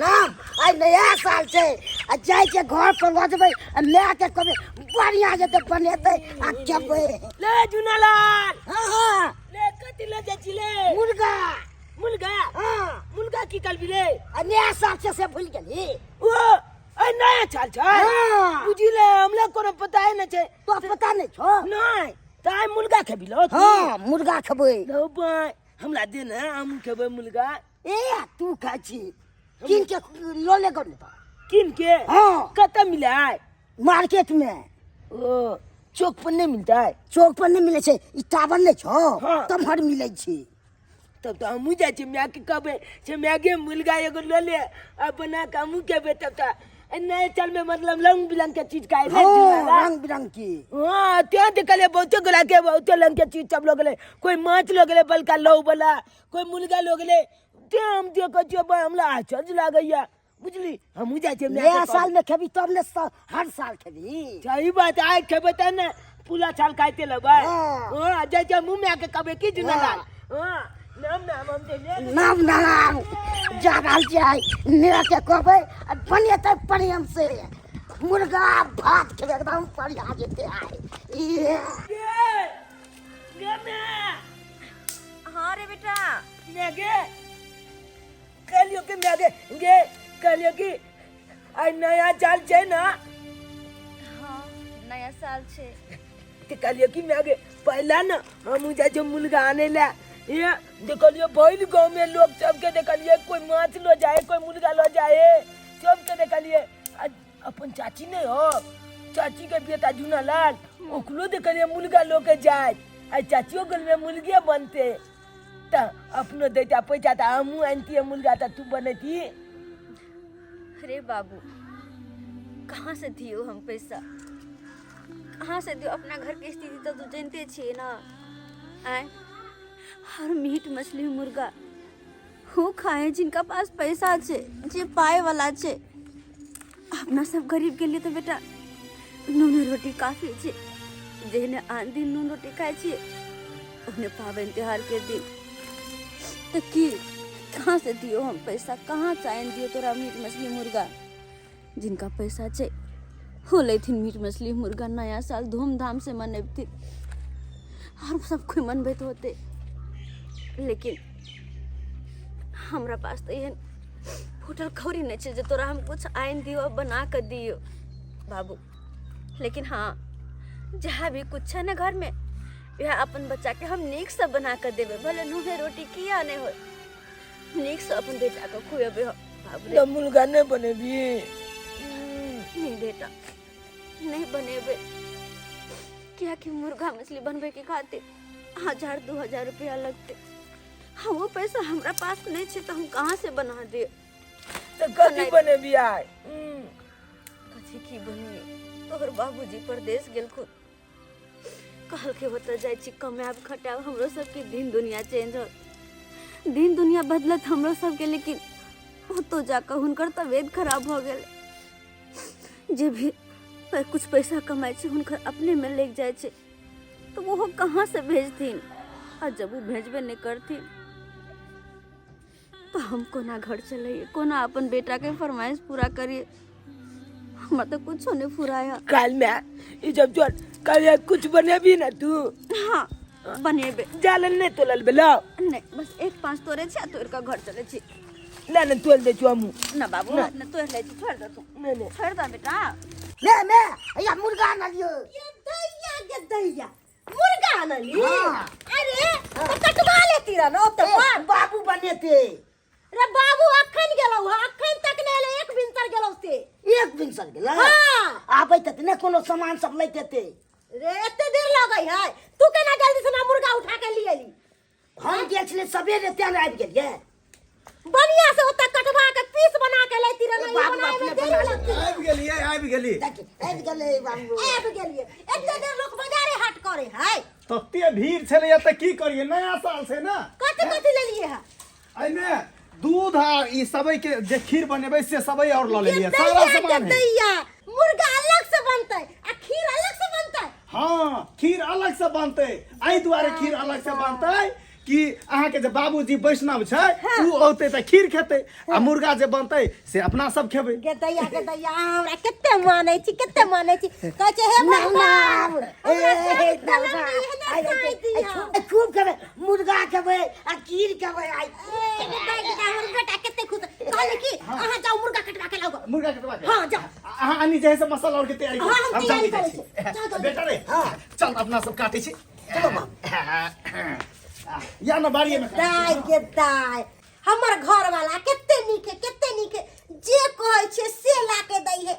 ना आई नया साल छे आ जाय के घर पर बजबै आ मैं के कहबै बढ़िया जते बनेतै आ खेबै ले जुनालाल हां ले कथि ले जाइ छी ले मुर्गा मुर्गा हां मुर्गा की करबी रे आ नया साल छे से भूल गेली ओ ए नया साल छै हां बुझिले हमरा कोनो पता है न छै तो पता नहीं छो नहीं ताई मुर्गा खेबी लो हां मुर्गा खेबै लो भाई हमरा दे न हम खेबै मुर्गा ए तू खाइ छी किन के लो ले गन किन के हां कत मिले है मार्केट में ओ चौक पर नहीं मिलता है चौक पर नहीं मिले छे ई टावर नहीं छो हाँ। तब हर मिले छी तब तो हमू जाइ छी मैं के कहबै से मैगे मुर्गा एगो ले ले आ बना के हमू खेबै तब तो नए साल में मतलब रंग बिरंग के चीज खाए रे जुनाला रंग बिरंग की हाँ त्या देखले बहुते गोला के बहुते रंग के चीज सब लोग ले कोई माछ लोग ले बलका लौ वाला कोई मुर्गा लोग ले ते हम देखो जो हमरा आश्चर्य लागैया बुझली हमू जाइ छी नया साल में खेबी तब ने हर साल खेबी सही बात आइ खेबै त न पूरा साल खाइते लेबै हाँ। हां जाइ छै मुंह में आके कहबै की जुनालाल हां नाम नाम हम दे ले नाम नाम जा रहल जाय मेरा के कहबै आ बनेतै प्रेम से मुर्गा भात खेबै एकदम बढ़िया जेते आइ ये गे हाँ रे बेटा गे कलियो के मैगे गे कलियो की आई नया साल छै ना हाँ नया साल छे ते कलियो की मैगे पहला ना हम जाइ छै मुर्गा आने ले ये देखलियो भइल गांव में लोग सबके देखलिए कोई माछ लो जाए कोई मुर्गा लो जाए सबके देखलिए अपन चाची नहीं हो चाची के बेटा जुनालाल ओकरो देखलिए मुर्गा लो के जाए आ चाचियो गल में मुर्गे बनते त अपनो देता पैसा त हमू आनती मुर्गा त तू बनेती अरे बाबू कहाँ से दियो हम पैसा कहाँ से दियो अपना घर की स्थिति तो तू जानते छिए ना आए हर मीट मछली मुर्गा हो खाए जिनका पास पैसा छे जे पाए वाला छे अपना सब गरीब के लिए तो बेटा नून रोटी काफी छे जेने आन दिन नून रोटी खाए छे उन्हें पावन त्योहार के दिन तो की कहाँ से दियो हम पैसा कहाँ चाहन दियो तोरा मीट मछली मुर्गा जिनका पैसा छे हो लेथिन मीट मछली मुर्गा नया साल धूमधाम से मनेबथिन और सब कोई मनबैत होते लेकिन हमरा पास तो ये फूटल खौरी नहीं छे जे तोरा हम कुछ आइन दियो बना कर दियो बाबू लेकिन हाँ जहाँ भी कुछ है ना घर में यह अपन बच्चा के हम नीक से बना कर देवे भले नूहे रोटी किया नहीं हो नीक से अपन बेटा को खुएबे हो बाबू त मुर्गा नहीं बनेबी नहीं बेटा नहीं बनेबे क्या कि मुर्गा मछली बनबे के खातिर 1000-2000 रुपया लगते हाँ वो पैसा हमरा पास नहीं छे तो हम कहाँ से बना दे त कथी बनेबी आइ कथी की बने तोहर बाबूजी परदेश गेल खुद कहल के होता जाय छी कमाब खटाब हमरो सबके दिन दुनिया चेंज हो दिन दुनिया बदलत हमरो सबके लेकिन तो जाकर हुनकर तबियत खराब हो गेल जे भी कुछ पैसा कमाए छे हुनकर अपने में लेग जाए छे तो वो कहाँ से भेजथिन और जब वो भेजबे नहीं करथिन तो हम कोना घर चलिए कोना अपन बेटा के फरमाइश पूरा करिए हम तो कुछ नहीं फुराया काल में ई जब जोर कल कुछ बनेबी ना तू हाँ बनेबे जालन नहीं तोलल बेलो नहीं बस 1-5 तोरे छे तोर का घर चले छी ले न तोल दे छु हमू ना बाबू ना तोर ले छी छोड़ दे तू नहीं छोड़ दे बेटा ले या मुर्गा ना लियो ये दैया मुर्गा न ली हाँ। अरे तो कटवा लेती रह न अब ए, बाबू बनेते रे बाबू अखन गेलौ अखन तक ने ले एक बिनतर गेलौ से एक दिन सर गेला हाँ। आबै त ने कोनो सामान सब लैते ते रे एते देर लगै है तू केना जल्दी से ना मुर्गा उठा के लिए ली हम गेल छले सबेरे तेन आबि गेलिए बढ़िया से ओता कटवा के पीस बना के लेती रह ए, न बाबू बनाए में अपने देरी बना लगती आबि गेली देख आबि गेले बाबू आबि गेलिए एते देर लोग बाजारे हाट करे है तते भीड़ छलै त की करिए नया साल से ना कथि कथि ले लिए है एमे दूध आ ई सबई के जे खीर बनेबै से सबई और ल लेलिए सारा सामान है दैया मुर्गा अलग से बनतै आ खीर अलग से बनतै हाँ खीर अलग से बनते आई दुआरे खीर अलग से बनते कि अहाँ के जे बाबूजी वैष्णव छै ऊ औते त खीर खेते आ मुर्गा जे बनतै से अपना सब खेबै। के दैया हमरा केते मानै छी कहै छै हे भगवान खूब खेबै मुर्गा खेबै आ खीर खेबै आई हमर बेटा केते खुश कहले कि अहाँ जाओ मुर्गा कटवा के लाओ। मुर्गा कटवा के हां जाओ अहाँ अनि जे है से मसाला और के तैयारी हाँ, हम तैयारी जल्दी करै छी। छी। बेटा रे चल अपना सब काटै छी। या न बाड़िए में दाय के दाय हमर घर वाला केते नीक जे कहै छै से ला के दै है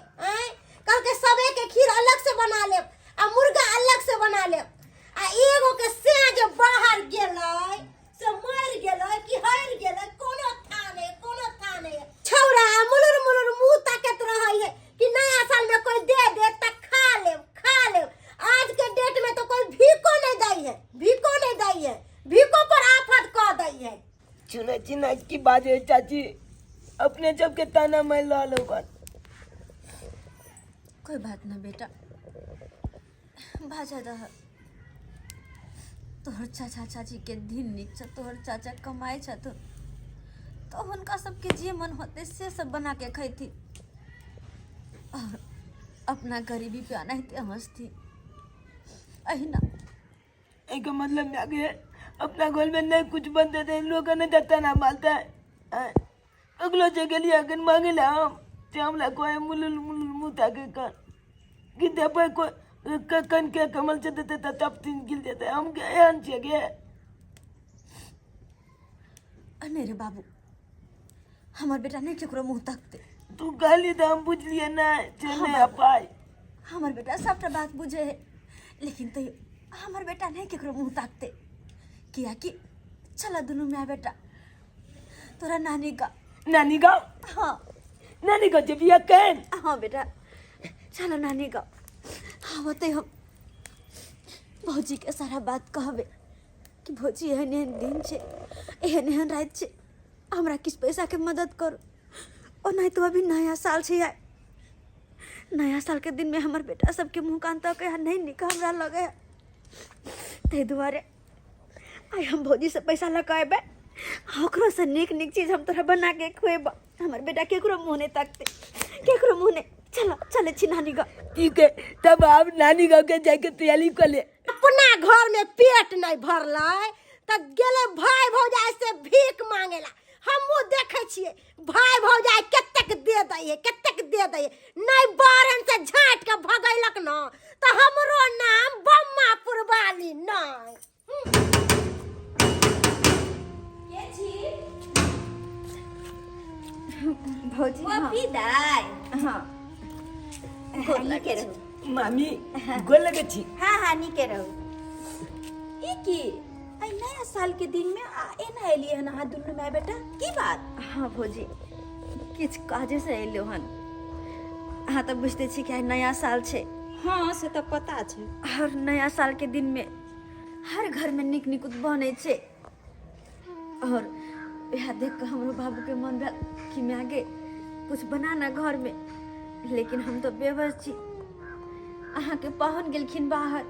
कल के सबे के खीर अलग से बना लेब आ मुर्गा अलग से बना लेब आ एगो के सेज बाहर गेलै से मर गेलै कि हर गेलै कोनो थाने छौरा मुलुर मुंह ताकत रहै है कि नया साल में कोई दे त खा लेब। आज के डेट में तो कोई भीको नहीं दै है भीको पर आफत कह दै है। चुना चिना की बात है चाची, अपने जब के ताना मैं ला लो बात। कोई बात ना बेटा, भाजा दह। तोहर चाचा चाची के दिन निक छ, तोहर चाचा कमाए छ तो हुनका सबके जे मन होते से सब बना के खैती और अपना गरीबी पे अनहते हंसती। अहिना एक मतलब में आगे अपना घर में नहीं कुछ बनते थे, लोग ने जता ना मालता है। अगलो जगह लिए अगर मांगे ला हम ला कोई मुलुल मुता के कर किते पर कोई कन के कमल चलते थे तब तीन गिल देते हम के हन जगह। अने रे बाबू, हमार बेटा नहीं केकरो मुंह तकते। तू गाली तो हम बुझ लिए ना चले अपाई। हमार बेटा सबटा बात बुझे है, लेकिन तो हमार बेटा नहीं केकरो मुंह ताकते। किया कि चला दोनों मैं बेटा तोरा नानी का हाँ नानी का जब ये कहन हाँ बेटा चलो नानी का हाँ बताइए हम भौजी के सारा बात कहबे कि भौजी एहन एहन दिन छे एहन एहन रात छे, हमरा किस पैसा के मदद करो। और नहीं तो अभी नया साल छे यार, नया साल के दिन में हमार बेटा सबके मुंह कान तक नहीं निका हमरा लगे है। ते दुआरे आई हम भौजी से पैसा लगाएबे, ओकरो से निक निक चीज हम तोरा बना के खुएबा। हमार बेटा केकरो मुंह नहीं ताकते, केकरो मुंह नहीं। चले छी नानी गा। ठीक है तब आप नानी गाँव के जाके तैयारी कर ले। अपना घर में पेट नहीं भरलै त गेले भाई भौजाई से भीख मांगेला। हमहू देखे छिए भाई भौजाई केतेक दे दै है नहीं बारन से झाट के भगैलक न त हमरो नाम बम्मा पुरवाली नहीं। भौजी हाँ दाई हाँ निके रहू मामी गोल लगे छी। हाँ निके रहू। ई की आई नया साल के दिन में एना एलिए हन हाथ दुनू माय बेटा की बात? हाँ भौजी किछ काजे से एलो हन। हाँ तो बुझते छी कि नया साल छे। हाँ से तो पता छे। हर नया साल के दिन में हर घर में निक निकुत बने छे और यह देख कर हमरो बाबू के मन भेल कि मैं आगे कुछ बनाना घर में, लेकिन हम तो बेबस छी। अहाँ के पाहुन गेलखिन बाहर,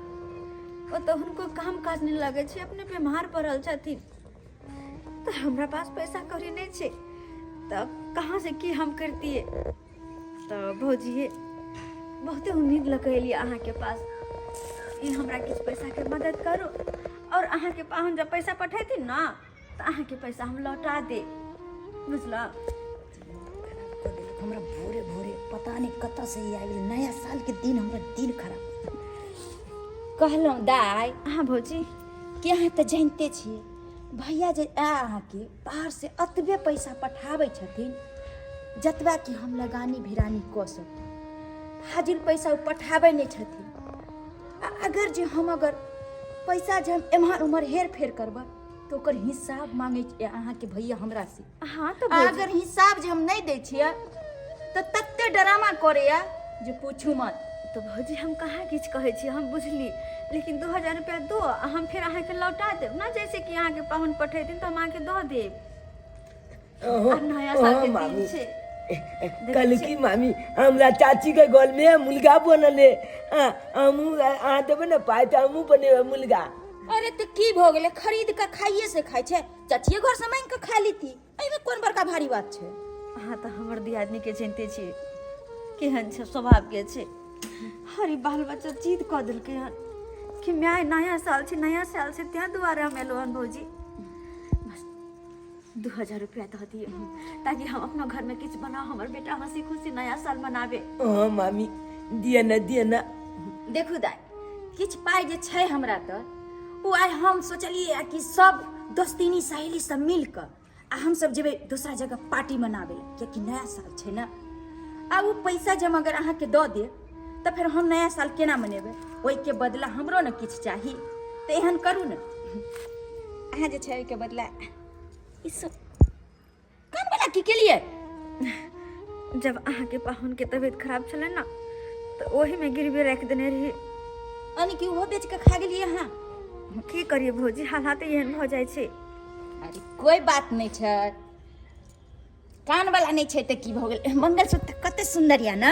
वो तो उनको काम काज नहीं लगे छे, अपने बीमार पड़ल छथिन तो हमरा पास पैसा कौड़ी नहीं छे, तो कहाँ से की हम करतिए। तो भौजी बहुते उम्मीद लगैली अहाँ के पास ई हमरा किछ पैसा के मदद करो और अहाँ के पाहुन जब पैसा पठेथिन ना तो अहाँ के पैसा हम लौटा दे, बुझला। हमरा भोरे भोरे पता नहीं कत से ही आइल नया साल के दिन, हमरा दिल खराब कहलौं दाई। हाँ भौजी कि अहाँ तो जानते छिए भैया जे अहाँ के बाहर से अतबे पैसा पठाबै छथिन जतबा कि हम लगानी भिरानी कऽ सकू। फाजिल पैसा पठाबै नहीं छथिन। अगर जे हम पैसा जे हम एम्हर उम्हर हेर फेर करबै तो ओकर हिसाब मांगे छै अहाँ के भैया हमरा से। हाँ तो अगर हिसाब जे हम नहीं दै छिए तो तत्ते ड्रामा करैया जे पूछू मत। तो भौजी हम कहाँ किछ कहै छी, हम बुझली, लेकिन 2000 रुपया दो हम फिर अहाँ के लौटा देब ना, जैसे कि अहाँ के पाहुन पठेथिन तो हम अहाँ के दो देब। और नया साल के दिन छे। कल की मामी हमरा चाची के गोल में मुलगा बनले, हमू आ देबे ना पाए तो हमू बने मुलगा। अरे तो की भ गेले, खरीद के खाइए से खाइ छे, चाचिए घर से मांग के खा ली थी, एमे कोन बड़का भारी बात छे। अहाँ तऽ हमर दियादनी के जानते छी केहन छै, स्वभाव के छै। हरी बाल बच्चा जिद कऽ देलकै हन कि माय नया साल छै तें दुआरे हम एलहुँ हन भौजी। बस 2000 रुपया दऽ दिए ताकि हम अपना घर में किछु बनाओ, हमर बेटा हंसी खुशी नया साल मनाबे। हाँ मामी दिया ना। देखू दाई, किछ पाइ जे छै हमरा तऽ ओ आइ हम सोचलिए कि सब दोस्तिनी सहेली सब मिल कऽ आ हम सब जेबै दूसरा जगह पार्टी मनाबे ला, कियाकि नया साल छै ना। आ वो पैसा जब अगर अहाँ के दऽ दे तऽ फिर हम नया साल केना मनेबै, ओहि के बदला हमरो ने किछु चाही। तऽ एहन करू ने, अहाँ जे छै ओहि के बदला ई सब कान वाला की केलिए। जब अहाँ के पाहुन के तबीयत खराब छलै ना तऽ ओही में गिरबे राखि देने रही। यानी कि ओहो बेच के खा गेलिए अहाँ। की करिए भौजी, हालात एहन भऽ जाइ छै। अरे कोई बात नहीं छै, कान वाला नहीं छै तऽ की भऽ गेल। मंगलसूत्र कते सुंदर या ना।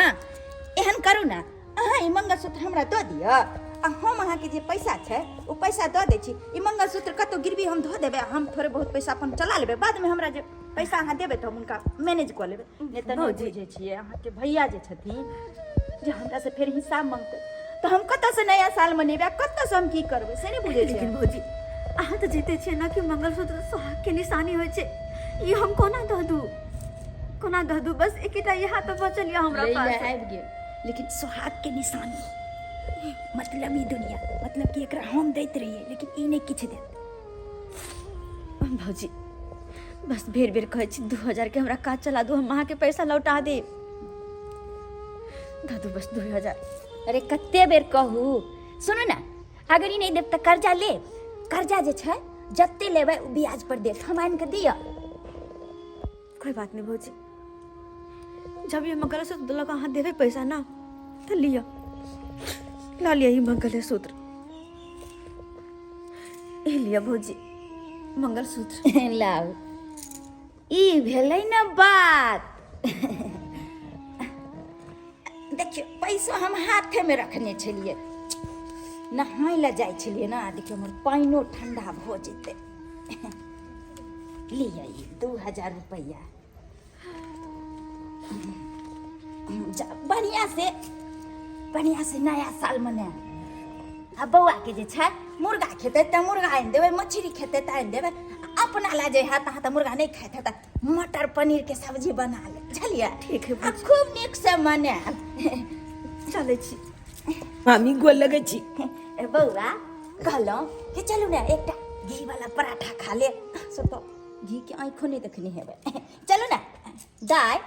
एहन करू ना, अहाँ ई मंगलसूत्र हमरा दऽ दिअ आ हम अहाँ के जे पैसा छै ओ पैसा दऽ दै छी। ई मंगलसूत्र कतौ गिरवी हम धऽ देबै, हम थोड़े बहुत पैसा अपन चला लेबै, बाद में हमरा जे पैसा अहाँ देबै तऽ हम उनका मैनेज कऽ लेबै। नहीं तऽ नहीं बुझै छियै, अहाँ के भैया जे छथिन जे हमरा से फेर हिसाब मांगतै तऽ हम कतऽ से नया साल मनेबै, कतऽ से हम की करबै से नहीं बुझै छियै। लेकिन भौजी अहाँ तऽ जीते छियै ना कि मंगलसूत्र सुहाग के निशानी होइ छै। ई हम कोना दऽ दू, बस एकटा इहा तऽ बचल या हमरा पास। आबि गेल, लेकिन सुहाग के निशानी मतलब ई दुनिया, मतलब कि एकरा हम दैत रहिए लेकिन ई नहीं किछु देत। भौजी बस बेर कहै छी 2000 के हमरा काज चला दू, हम अहाँ के पैसा लौटा देब। दादू बस 2000। अरे कते बेर कहू, सुनू ना, अगर ई नहीं देब तऽ कर्जा ले। कर्जा जे छै जते लेबै ओ ब्याज पर देत, हम आनि के दिअ। कोई बात नहीं भौजी, जब ये मंगलसूत्र दिलक अहाँ देबै पैसा ना तऽ लिअ, ला लिअ ई मंगलसूत्र। ई लिअ भौजी मंगलसूत्र। लाउ, ई भेलै ना बात। देखियो पैसा हम हाथे में रखने छलिए, नहाय ला जाइ छलिए ना, देखियो हमर पानियो ठंडा भऽ जेतै। लिअ ई 2000 रुपया, बढ़िया से नया साल मनाएब। आ बौआ के जे छै मुर्गा खेतै तऽ मुर्गा आनि देबै, मछली खेतै तऽ आनि देबै। अपना ला जे है तहाँ तऽ मुर्गा नहीं खाइत है तऽ मटर पनीर के सब्जी बना ले, बुझलियै। ठीक है आ खूब नीक से मनाएब। चलै छी। मामी गोल लगै छी। बौआ कहलहुँ कि चलू ने एकटा घी वाला पराठा खा ले। सुतो, घी के आँखों नहीं देखने हेबै। चलू ना दाय,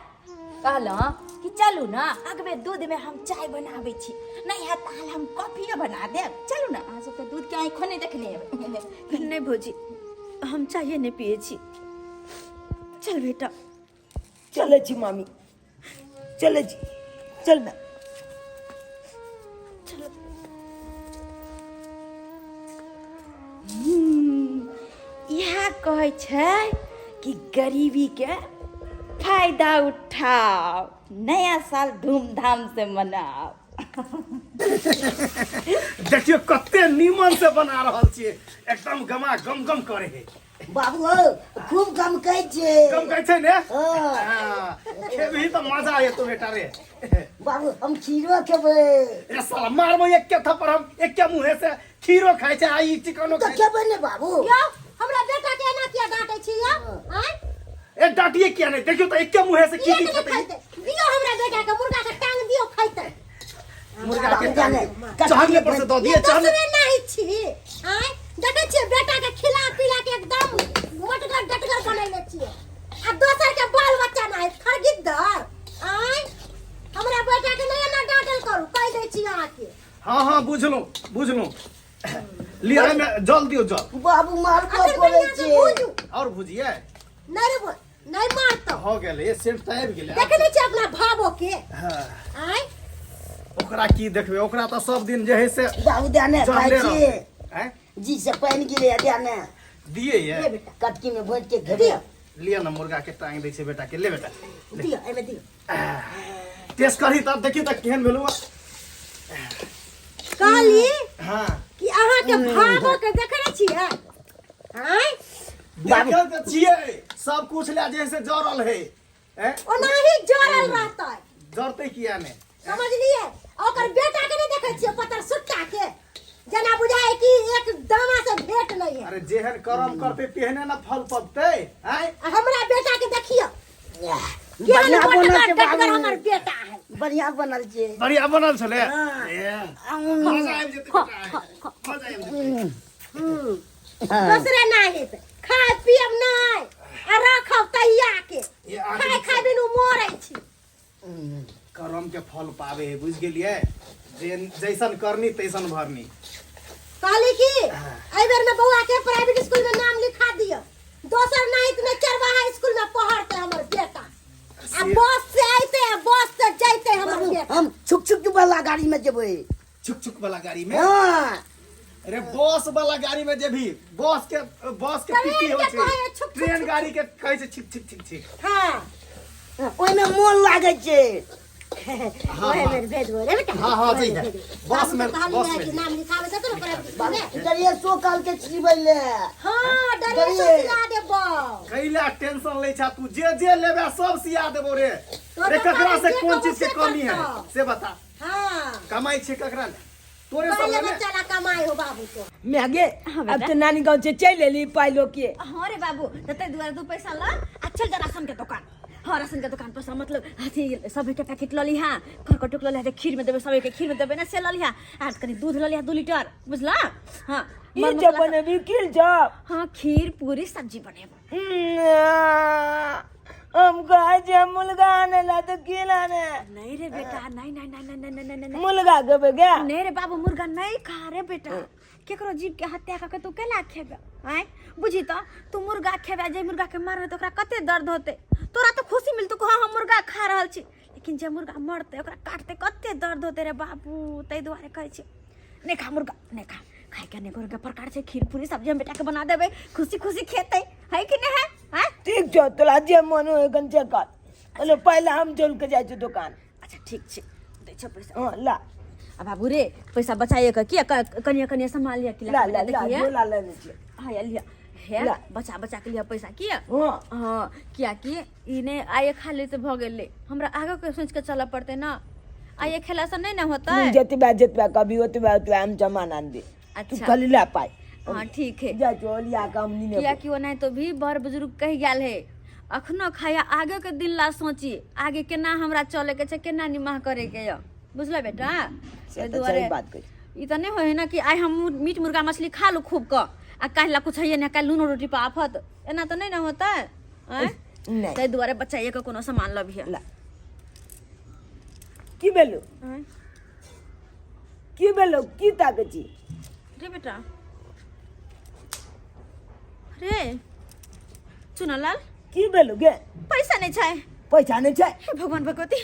कहलहुँ कि चलू ना, अगबे दूध में हम चाय बनाबै छी, नहीं है ताल हम कॉफियो बना देब। चलू ना, अहाँ सबके दूध के आँखों नहीं देखने हेबै। नहीं भौजी, हम चाय नहीं पिए छी। चल बेटा। चले छी मामी, चले छी, चल ना। यह कहै छै कि गरीबी के फायदा उठाओ, नया साल धूमधाम से मनाओ। देखियो कते नीमन से बना रहल छियै, एकदम गमा गम करे है। बाबू खूब गम कहै छै। गम कहै छै ने, हाँ। खेबही तो मजा आए तो बेटा रे। बाबू हम खीरो खेबै। ए साला मारबो एक के थप्पड़, हम एक के मुंहे से खीरो खाइ छै, आई चिकनो तो खाइ छै। खेबै ने बाबू। यो हमरा बेटा के एना किया डांटै छी यो? हैं? ए डांटिए किया नहीं, देखियो तो एक के मुंहे से की एक की नहीं खेतै। खाइते। दियो हमरा बेटा के मुर्गा के टांग दियो खाइते। मुर्गा के जाने, चढ़ले पर से दो दिए, ये चढ़ले दूसरे नहीं छी। हैं? देखै छियै बेटा के खिला पिला के एकदम मोटगर डटगर बनैले छियै। आ दोसर के बाल बच्चा ना है खरगिद्दर। हैं? हमरा बेटा के नहीं एना डांटल करू, कह दै छी अहाँ के। हाँ बुझलू। लिया है में जल दियो जल। बाबू मारबो अगर पड़ै बढ़िया से छै। भूजू। और भुजिए नहीं रे बोल, नहीं मारतो। हो गेलै, ये सेंट तऽ आबि गेलै। देखे नहीं छी अपना भावो के। हाँ, हैं? ओकरा की देखबै, ओकरा तऽ सब दिन जे है से बाबू देने खाइ चढ़ले छियै। हैं जी से पानि गिरे देने। दिए ये दे बेटा, कटकी में भोज के खेबै। दियो, लिया ना, मुर्गा के टांग दै छै बेटा के, ले बेटा दियो, एमे दियो। टेस्ट करी तब देखी तक केहन भेलू। कहली हाँ कि अहाँ के भागो के देखने छियै हैं देखल त छियै सब कुछ ले जैसे जरल है हैं ओनाही जरल रहतै जरते किया ने समझलिए ओकर बेटा के नहीं देखे छियै पत्थर सुट्टा के जना बुझाए कि एक दामा से भेंट नहीं है अरे जेहन कर्म करते तेहने ना फल पकते हैं हमरा बेटा के देखियो बढ़िया बनल छै हमर बाबू बेटा है बढ़िया बनल छै बढ़िया बनल छले हाँ। दूसरे नहीं है खाए पियब नहीं आ रखब तैया के खाए खाए बिनु मरै छी कर्म के फल पावे है बुझ गेलिए जैसन करनी तैसन भरनी कहली कि एहि बेर में बौआ के प्राइवेट स्कूल में नाम लिखा दियो दोसर नहीं तो चरवाहा स्कूल में पढ़ते हमर बेटा आ बस से आइते बस से जाइते हमर बेटा हम छुक छुक वाला गाड़ी में जेबै छुक छुक वाला गाड़ी में हाँ अरे बस वाला गाड़ी में जे भी बस के पिट्टी हो छै ट्रेन गाड़ी के कहै छै छिक छिक छिक छिक हां ओइमे मोन लागै छै ओहे मेरे भेजबो रे बेटा हाँ जई है बस में नाम लिखावे दे तो प्राइवेट स्कूल में डरिए सो काल के छिबै ले हां डरे सिला देबो कैला टेंशन ले छा तू जे लेबे सब सिया देबो रे ककरा से कोन चीज के कमी है से बता हां कमाई छे ककरा ले तोरे सब पहले ले बच्चा ला कमाई हो बाबू तो मैं आगे अब तो नानी गाँव से चल एली पाई लो के हाँ रे बाबू तते दुआरे दू पैसा ला आ चल जा राशन के दुकान हाँ राशन के दुकान पर मतलब अथी सब के पैकेट ल लिहा कर टुक ल लिहा खीर में देबे सब के खीर में देबे ना से ल लिहा आज कनी दूध ल लिहा 2 लीटर बुझला हाँ ये जब बने भी किल जब हाँ खीर पूरी सब्जी बनेबो हम कहे मुलगा आने ला तो खिलाने नहीं रे बेटा नहीं नहीं नहीं नहीं नहीं नहीं नहीं मुलगा गबे गया नहीं रे बाबू मुर्गा नहीं खा रे बेटा केकरो जीव के हत्या करके तू केला खेबे हैं बुझी तो तू मुर्गा खेबे जे मुर्गा के मारबे तो ओकरा कते दर्द होते तोरा तो खुशी मिलतो कि हम मुर्गा खा रहल छी लेकिन जे मुर्गा मरते ओकरा काटते कते दर्द होते रे बाबू तै दुआरे कहै छी नहीं खा मुर्गा नहीं खा खाए के नहीं के प्रकार से खीर पूरी सब्जी हम बेटा के बना देबे खुशी खुशी खेते है कि नहीं है हैं ठीक छो तोरा जे मन हो गन जे कर चलो पहले हम चल के जाय छी दुकान अच्छा ठीक छै दे छ पैसा हां ला अब बाबू रे पैसा बचाइए के किया कनिया कनिया संभाल लिया कि ला ला ला ला लेने छी हाँ या लिया है ला। बचा बचा के लिया पैसा किया हां हाँ किया कि इने आए खा ले तो भ गेले हमरा आगे के सोच के चला पड़ते ना आए खेला से नहीं ना होता है जतबा कभी ओतबा हम जमान आन दे तू अच्छा खाली ला पाई हाँ ठीक है जा चोलिया काम नहीं किया कि वो नहीं तो भी बड़ बुजुर्ग कह गेल है अखनो खाया आगे के दिन ला सोची आगे केना हमरा चले के छै केना निमाह करे के य बुझला बेटा से तो सही बात कही ई त नहीं होय ना कि आई हम मीट मुर्गा मछली खा लू खूब क आ काल्हि ला कुछ है ना काल्हि लूनो रोटी पर आफत एना तो नहीं ना होता है नहीं तै दुआरे बच्चा के कोनो सामान लबिहे ला की बेलो की ताके छी रे बेटा रे चुनालाल की बेलो गे पैसा नहीं छै पैसा नहीं छै हे भगवान भगवती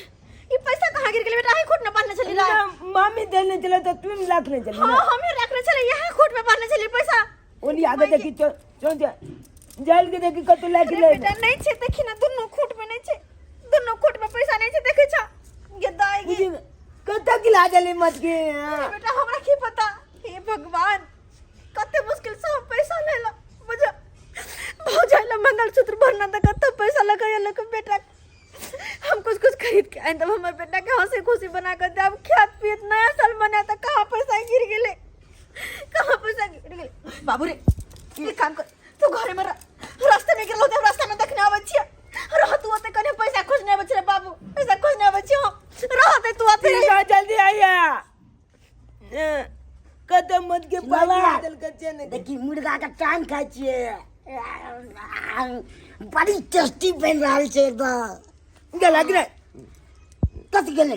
ये पैसा कहाँ गिर गेले बेटा ही खोट में बांधने चली रहा मामी देने चले तो तुम रखने चली हाँ हम ही रखने चले यहाँ खोट में बांधने चली पैसा ओली आगे देखी चल जल के देखी कतो लाके ले बेटा नहीं छे देखी ना दोनों खोट में नहीं छे दोनों खोट में पैसा नहीं छे देखे छ ये दाएगी कतो गिला जले मत के बेटा हमरा की पता हे भगवान कते मुश्किल से हम पैसा ले लो मुझे भौजाइला मंगलसूत्र भरना था कते पैसा लगाया लग बेटा हम कुछ खरीद के आए तब हमारे बेटा के हंसी खुशी बना कर दे अब खात पियत नया साल मना था कहाँ पैसा गिर गेले कहाँ पैसा गिर गेले बाबू रे ये काम कर तू घरे में रास्ते में गेलो ते रास्ता में देखने आवे छिए रह तू ओते कने पैसा खोजने आवे छे बाबू पैसा खोजने आवे छी हम रहते तू ओते जल्दी आइया कदम मत के बाबा। पागल के चने देखी मुर्गा का टाइम खाइ छियै बड़ी टेस्टी बन रहल छै एकदम गला गिरे कथी गेलै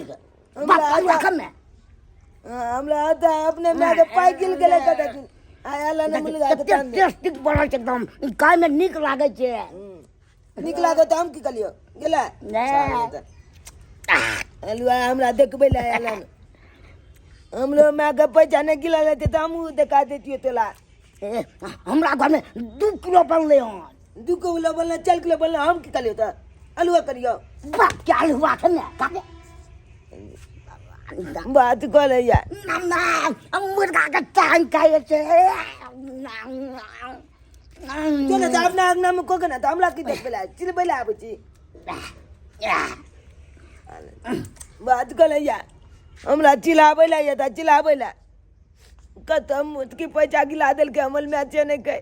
बाप आलू रखम में हमरा आता अपने में के पागल गेले कत आया ला न मुलगा के तान टेस्टी बनल छै एकदम खाय में नीक लागै छै निकला के हम की कलियो गेला नहीं। अलुआ हमरा देखबे ला आया ला हम लोग मैं के पैसा नहीं गिला लेते तो हम दिखा देती तोला ए, हमरा घर में 2 किलो बनले हन 2 किलो बोलना 4 किलो बोलना हम की कलियो तो अलुआ करियो बाप के आलू हुआ था ना काटे बात कर यार मुर्गा के टांग खाए छे चल त अपना आंगना में कोकना त हमरा की देख बेला चिल बेला आबै छी बात कर यार हमरा चिल्लाबै ला या त चिल्लाबै ला कतम मुटकी पैसा गिला देल के अमल में अच्छे नहीं कहे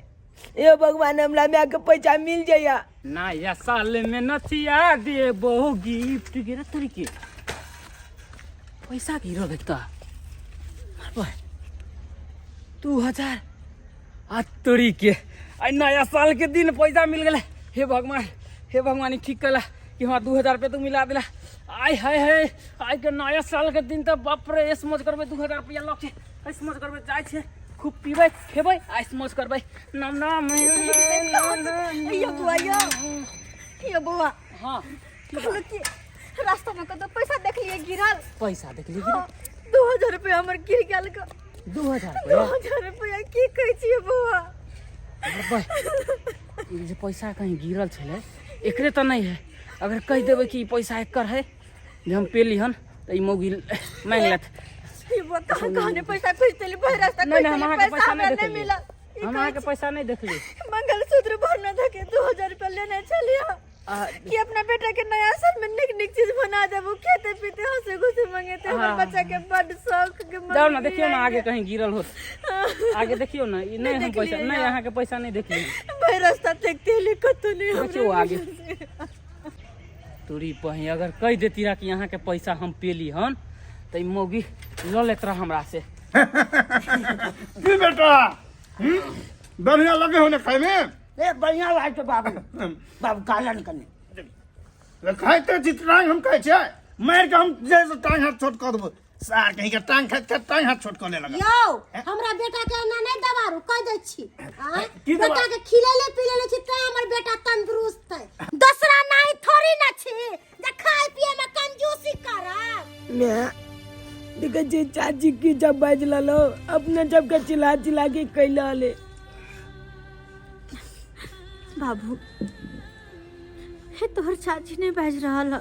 ये भगवान हमरा में के पैसा मिल जाया नया साल में नथिया दे बहु गिफ्ट गिरा तरीके पैसा गिरो देखता 2000 आ तरीके आई नया साल के दिन पैसा मिल गया हे भगवान ठीक कला कि हाँ 2000 रुपये तो मिला दिला आय हाय हाय आई के नया साल के दिन तो बाप रे ऐस मौज करबे 2000 रुपया लग छे ऐस मौज करबे जाय छे खूब पीबे खेबे ऐस मौज करबे नाम ये बुआ हाँ कहलो कि रास्ता में कतो पैसा देख लिए गिरल पैसा देख ली गिरा 2000 रुपया हमर गिर गेल का 2000 रुपया 2000 रुपया की कहै छी बुआ ये जो पैसा कहीं गिरल छे एकरे तो नहीं है अगर कह देवे कि पैसा एकर है जे हम पेली हन तो ई मौगी मांग लेत ये बुआ कहां ने पैसा खोजते ले बहर रास्ता नहीं नहीं हम अहाँ के पैसा नहीं नहीं देखली मिला हम अहाँ के पैसा नहीं देखली मंगलसूत्र भरना था के 2000 रुपया लेने चलिया कि अपना बेटा के नया साल में निक चीज बना देबो खेते पीते हंसे घुसे मंगेते हमर बच्चा के बड़ शौक के जाओ ना देखियो ना आगे कहीं गिरल हो आगे देखियो ना ई नहीं हम पैसा नहीं अहाँ के पैसा नहीं देखली भाई रास्ता देखते ले कतो नहीं देखियो आगे तोरी पही अगर कह देती रहा कि यहाँ के पैसा हम पेली हन तो ई मौगी ल लेत रहा हमरा से की बेटा बढ़िया लगे होने खाए में ए बढ़िया लाग तो बाबू कालन कने खाते जितना हम कहे छे मार के हम जैसे टांग हाथ छोट कर देबो सार कहीं के टांग खात के टांग हाथ छोट करने लगा यो हमरा बेटा के एना नहीं दबारू कह दे छी की दबा? बेटा के खिलेले पिलेले छी त हमर बेटा तंदुरुस्त है दूसरा नहीं थोड़ी ना छी जे खाए पिए में कंजूसी करब मैं देखे जे चाची की जब बाज लो अपने जब के चिल्ला के कैला ले बाबू हे तोहर चाची ने बाज रहल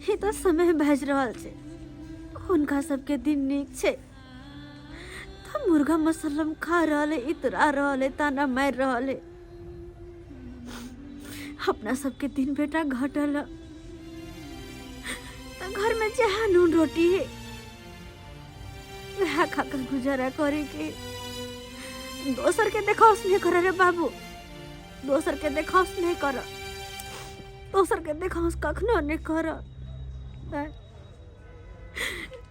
हे तो समय बाज रहल छे उनका सबके दिन नीक छे तो मुर्गा मसलम खा रहले इतरा रहले ताना मार रहले अपना सबके दिन बेटा घटल तो घर में जहाँ नून रोटी है वह खाकर गुजारा करे के दोसर के देखाओस नहीं कर रे बाबू दोसर के देखाओस नहीं कर दोसर के देखाओस कखनो नहीं कर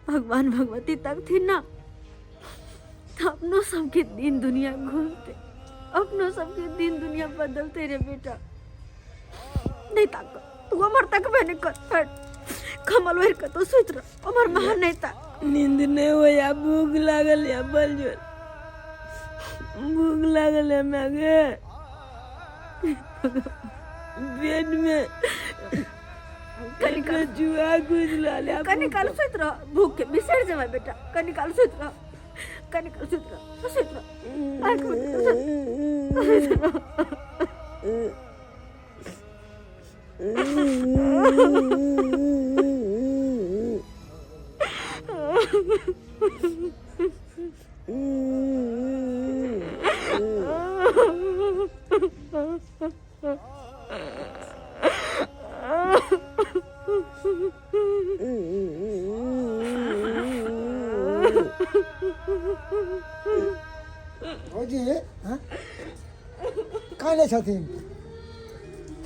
भगवान भगवती तक थी ना तो अपनों सबके दिन दुनिया घूमते अपनों सबके दिन दुनिया बदलते रे बेटा नहीं तक तू अमर तक मैंने कर कमल वेर का तो सोच रहा अमर महा नहीं तक नींद नहीं हो या भूख लागल या बल जोर भूख लागल है मागे पेट में कनिका जुआ कुछ ला ले कनिकाल सोच रहा भूख के बिसर जावे बेटा कनिकाल सोच रहा कनिकाल सोच रहा आँख भौजी हाँ काने छथिन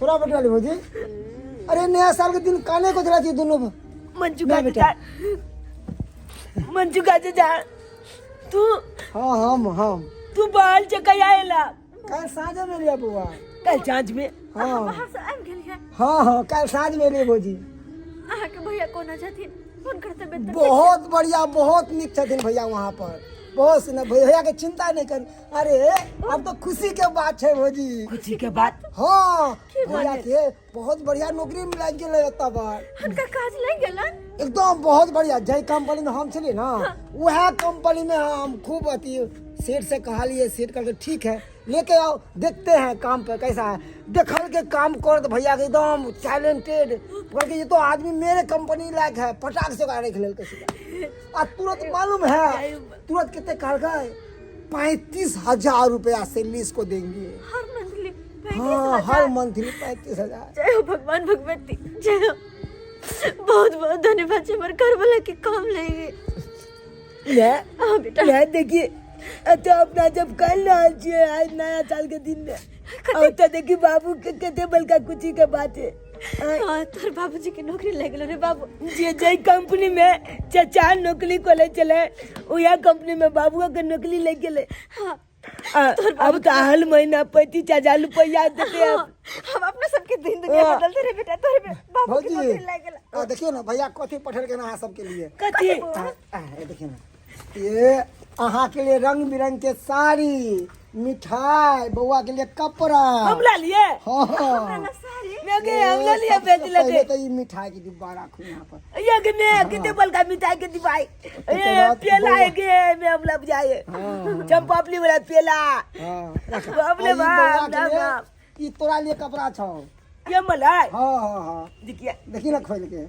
थोड़ा बटवाली भौजी अरे नया साल के दिन काने को चलाती दोनों मंजू ना का बेटा। मंजू का जा तू हाँ हम तू बाहर से कहीं आएला कल साँझ में लिया बुआ कल सांझ में हाँ बाहर से आबि गेल है हाँ कल साँझ में लिए भौजी अहाँ के भैया कोना छथिन फोन करते बेटा बहुत बढ़िया बहुत निक छथिन भैया वहाँ पर बहुत सुना भैया के चिंता नहीं कर अरे अब तो खुशी के बात है भौजी खुशी के बाद हाँ भैया के बहुत बढ़िया नौकरी मिला गेल तब उनका काज लग गेलन एकदम बहुत बढ़िया जय कंपनी में हम चलिए ना वह कंपनी में हम खूब अति सेठ से कहा लिए सेठ करके ठीक है लेके आओ देखते हैं काम पे कैसा है देखल के काम कर तो भैया के एकदम टैलेंटेड बोल के ये तो आदमी मेरे कंपनी लायक है, पटाख से गाड़ी खेल के सीधा। आ तुरंत मालूम है तुरंत कितने काल गए, 35,000 रुपया सैलरी इसको देंगे। हर मंथली हाँ हर मंथली 35,000। जय हो भगवान भगवती, जय हो। बहुत बहुत धन्यवाद जी, हमारे घर वाला के काम लेंगे। हाँ बेटा। ले देखिए तो अपना जब कल आज नया साल के दिन में और तो देखिए बाबू के कहते बलका कुछ के बात है। हाँ तोर बाबूजी के नौकरी लग गेलो रे बाबू। जे कंपनी में चाचा नौकरी को ले चले वह कंपनी में बाबू के नौकरी ले गेले। हाँ अब तो हर महीना 35,000 रुपया देते हैं। हम अपना सबके दिन दुनिया बदलते रहे बेटा, तोरे बाबू के भौजी नौकरी लग गेला। देखियो ना भैया कथी पठल के ना सबके लिए। कथी देखिए ना ये अहाँ के लिए रंग बिरंग के साड़ी, मिठाई, बउआ के लिए कपड़ा। हमला लिए हाँ मैं के हमला लिए बेच पहले लेते। तो ये मिठाई की डिब्बा रखो यहाँ पर। ये कि मैं कितने बलका मिठाई के दिवाई ये पेला है के मैं हमला बुझाए चंपापली वाला पेला बाबले बाप नाम ये तोरा लिए कपड़ा छो। ये मलाई हाँ देखिए देखी ना खोल के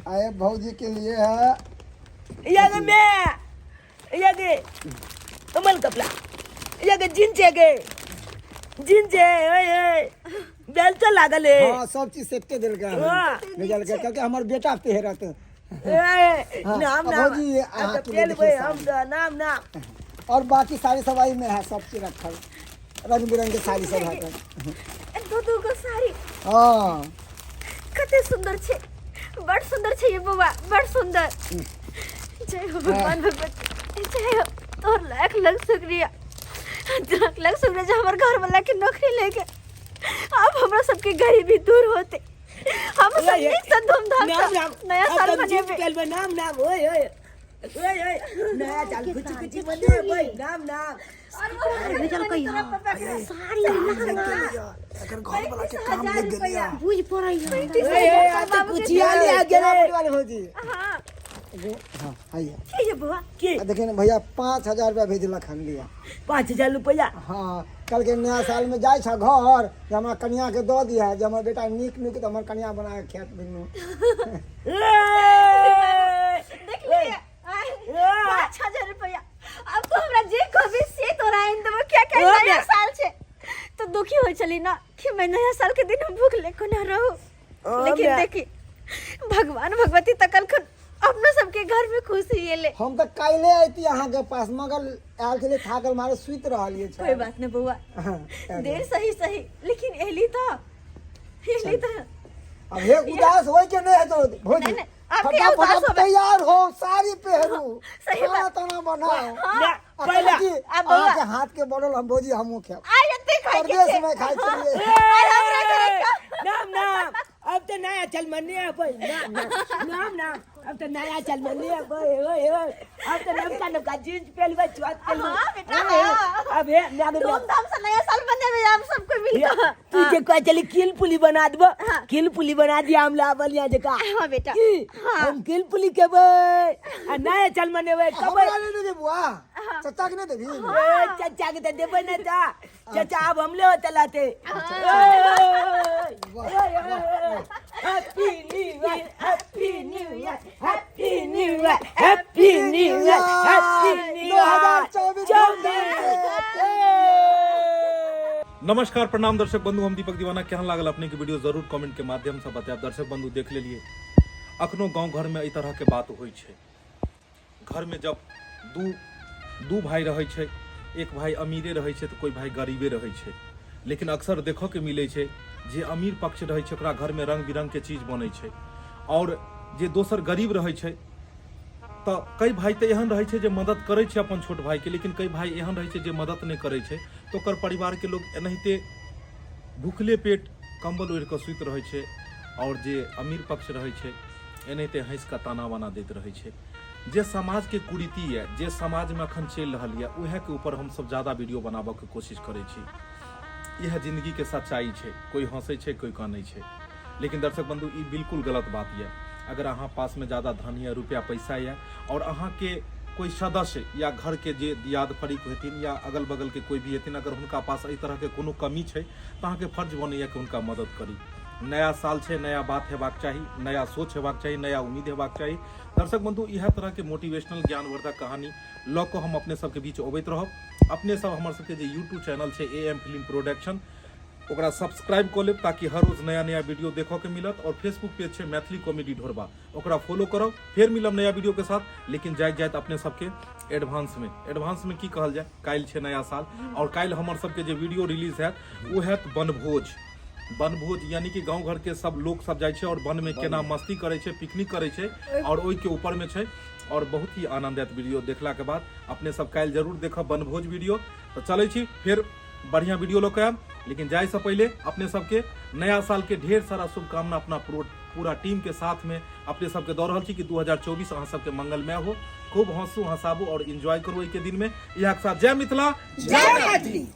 आए भौजी के लिए है। ये कि मैं ये कि कमल कपड़ा ये कि जींस है के जींस है ओए बेल्ट लागल है। हाँ सब चीज सेफ्टी दिल का हाँ। निकल के क्योंकि हमार बेटा पेहरत है। नाम नाम भौजी ये अहाँ के लिए पेल देखिए हम साड़ी। नाम और बाकी सारी सवाई में है सब चीज रखल, रंग बिरंग के साड़ी सब है। दो गो साड़ी हाँ कते सुंदर छे, बड़ सुंदर छे ये बउआ, बड़ सुंदर। जय हो भगवान भगवती, जय हो। तोर लाख लाख शुक्रिया, लाख लाख शुक्रिया जो हमारे घर वाला के नौकरी लेके अब हमरा सबके गरीबी दूर होते। हम सब एक साथ धूमधाम से नया साल मनाएंगे। नाम ओए नया साल कुछ मनाए भाई नाम निकल कही साड़ी अगर घर वाला के काम लग गया बुझ पड़ई है। तो कुचिया ले आ गए वाले भौजी। हाँ हाँ आइए ये बुआ की देखिए ना भैया 5,000 रुपया भेजला खान लिया। 5,000 रुपया हाँ कल के नया साल में जाए छा घर जे हमरा कन्या के दो दिया जे हमर बेटा नीक नीक तो हमर कन्या बना के खेत बिनु। देख लिए 5,000 रुपया। अब तो हमरा जे कभी से तोरा इन देबो क्या क्या नया साल छे तो दुखी हो चली ना कि मैं नया साल के दिन भूख लेको ना रहूं। लेकिन देखी भगवान भगवती तकल खन अपना सबके घर में खुशी ये ले। हम तो काले आती यहाँ के पास मगर आल के लिए थाकल मारे सुत रहा लिए कोई बात नहीं बुआ, देर सही सही लेकिन एली तो अब ये उदास होए के नहीं है तो भौजी नहीं, अब क्या उदास फटाफट होबे? तैयार हो साड़ी पहनू सही खाना बात। ताना बनाओ। पहला अब बउआ। के हाथ के बनल हम भौजी हमू खाए आयते खाई के परदेश छे। में खाए चलिए। नाम अब तो नया चल मन्ने है भाई नाम अब तो नया चल मन्ने है भाई ओए अब तो नमका जींस पहनबे चुआत के हाँ बेटा हाँ। अब है मैं धूमधाम से नया साल मनावे हम सबको मिलकर। तू जे कह चली किल पुली बना देबो किल पुली बना दिया हम लावलिया जका हाँ बेटा हम किल पुली के भाई आ नया चल मने वे कब हमरा नहीं दे बुआ चाचा के नहीं देबी। चाचा के देबे ना ता चाचा अब हमले होतलाते happy new year happy new year happy new year happy new year happy new नमस्कार प्रणाम दर्शक बंधु, हम दीपक दीवाना। केहन लागल अपने के वीडियो जरूर कमेंट के माध्यम से बताएब। दर्शक बंधु देख लेलिए अखनो गांव घर में ई तरह के बात होइ छै। घर में जब दू भाई रहे छै, एक भाई अमीरे रहे छै तो कोई भाई गरीबे रहे छै, लेकिन अक्सर देखो के मिले छै जे अमीर पक्ष रहे छै ओकरा घर में रंग बिरंग के चीज बने छै और जे दोसर गरीब रहे छै तो कई भाई तो एहन रहे छै जे मदद करे छै अपन छोट भाई के, लेकिन कई भाई एहन रहे छै जे मदद नहीं करे छै तो ओकर परिवार के लोग एनाहिते भूखले पेट कंबल ओढ़ के सुत रहे छै और जे अमीर पक्ष रहे छै एनाहिते हंस के ताना बाना दैत रहे छै। जे समाज के कुरीति है, जे समाज में अखन चल रहा है, उहे के ऊपर हम सब ज्यादा वीडियो बनाबे के कोशिश करे छी। यह जिंदगी के सच्चाई छै, कोई हंसे छै कोई कानै छै, लेकिन दर्शक बंधु ई बिल्कुल गलत बात है। अगर अहाँ पास में ज्यादा धन या रुपया पैसा है और अहाँ के कोई सदस्य या घर के जे दियाद फरीक हेथिन या अगल बगल के कोई भी हेथिन, अगर उनका पास एहि तरह के कोनो कमी छै तो अहाँ के फर्ज बनैया कि उनका मदद करी। नया साल छे, नया बात हेबाक चाही, नया सोच हेबाक चाही, नया उम्मीद हेबाक चाही। दर्शक बंधु इह तरह के मोटिवेशनल ज्ञानवर्धक कहानी लऽ कऽ हम अपने सबके बीच अबैत रहब। अपने सब हमर सबके जे यूट्यूब चैनल छै AM फिल्म प्रोडक्शन, ओकरा सब्सक्राइब कऽ लेब ताकि हर रोज नया नया वीडियो देखऽ के मिलत। और फेसबुक पेज छै मैथिली कॉमेडी ढोरबा, ओकरा फॉलो करब। फिर मिलब नया वीडियो के साथ। लेकिन जाइत अपने सबके एडवांस में की कहल जाए, काल्हि छै नया साल और काल्हि हमर सबके जे वीडियो रिलीज हैत वो हैत बनभोज यानी कि गांव घर के सब लोग सब जाइ छै और वन में केना मस्ती करे छै, पिकनिक करे छै और ओइ के ऊपर में छै और बहुत ही आनंदित वीडियो देखला के बाद अपने सब काल्हि जरूर देखब बनभोज वीडियो। तो चलै छी फिर बढ़िया वीडियो लऽ के आयब। लेकिन जाए से पहले अपने सबके नया साल के ढेर सारा शुभकामना अपना पूरा टीम के साथ में अपने सबके दऽ रहल छी कि 2024 अहाँ सबके मंगलमय हो। खूब हंसू हंसाबू और एंजॉय करू एहि के दिन में। इएह के साथ जय मिथिला, जय मैथिली।